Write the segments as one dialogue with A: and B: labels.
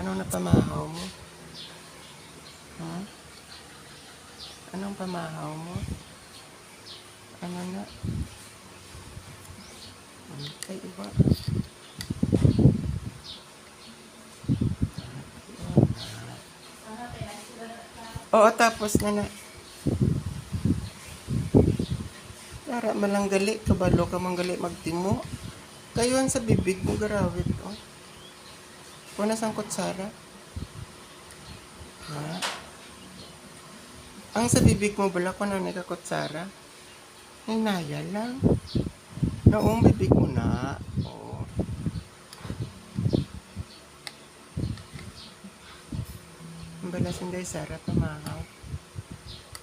A: Anong napamahaw mo? Hmm? Anong pamahaw mo? Ano na? Kay iba. Oo, tapos na na. Tara, malanggali. Kabalo ka manggali magtimo. Kayuan sa bibig mo, garawit. Oh. Kuna sang kutsara. Ha? Ang sa bibig mo bala ko na nagkakutsara. Ay, naya lang. Noong bibig mo na. Oo. Ang bala sinday Sara pamahaw.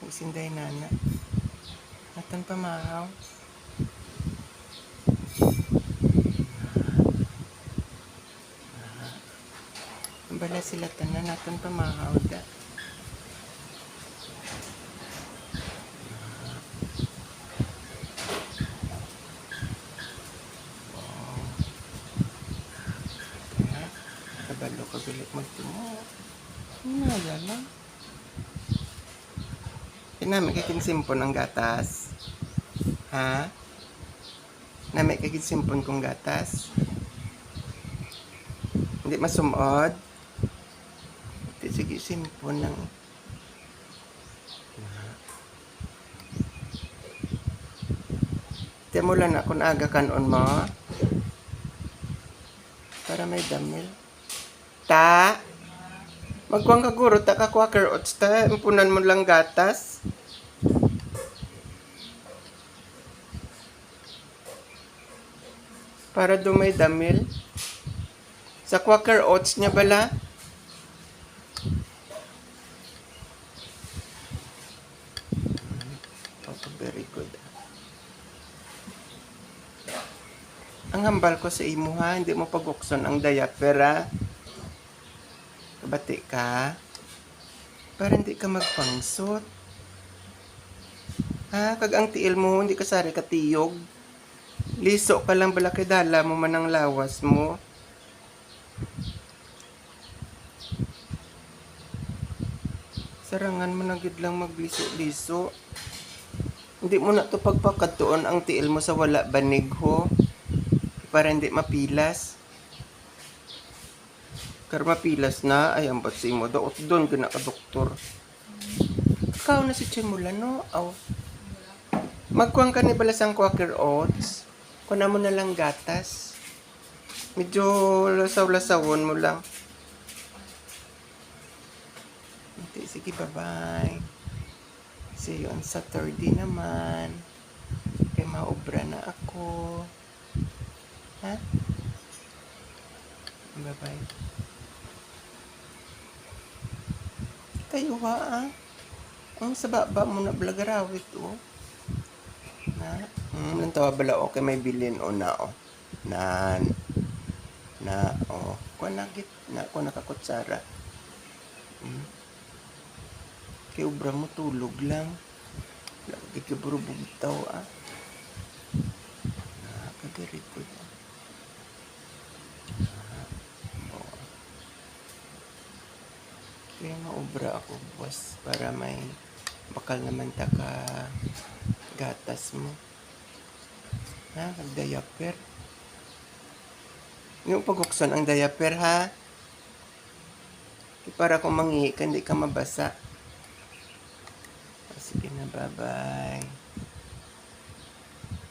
A: Ang sinday nana. Atan pamahaw. Ang bala sila tanan. Atan pamahaw da. Kabalo ka bilik magtimo. Naya lang. Namin kakinsimpon ang gatas. Ha? Namin kakinsimpon kong gatas. Hindi masumod. Sige, simpon lang. Tiyan mo lang na kung aga kanon mo. Para may damil. Ta? Magkuang kaguro, ta ka quaker oats ta. Impunan mo lang gatas. Para dumay damil. Sa quaker oats niya bala. Oh, very good. Ang hambal ko sa imo ha, hindi mo pagukson ang diaper ha. Kabati ka. Para hindi ka magpangsot. Ha, kag ang tiil mo, hindi ka sari katiyog. Liso ka lang bala kay dala mo man ang lawas mo. Sarangan mo na gid lang magliso-liso. Hindi mo na to pagpakatuon ang tiil mo sa wala banig ho. Para hindi mapilas. Kar mapilas na, ay ang batsi mo. Doon gina ka doktor. Ikaw na si Chimula, no? Aw. Magkuang ka ni balasang quaker oats. Kuna mo na lang gatas. Medyo lasaw-lasawon mo lang. Sige, bye-bye. See you on Saturday naman. Kaya maobra na ako. Ha? Bye-bye. Kayo ha, ah. Ang sa baba mo na blagarawit, oh. Na? Nang tawa bala, okay, may bilin, o na, oh. Na, oh. Kung nagit, na, kung nakakutsara. Kaya ubra mo, tulog lang. Lagi ka buro bugtaw, ah. Nakagari ko yan. Kaya maubra ako, boss, para may bakal naman taka gatas mo. Ha? Mag-diaper. Yung pagukson ang diaper, ha? Para kung mangihi ka, hindi ka mabasa. Sige na, bye-bye.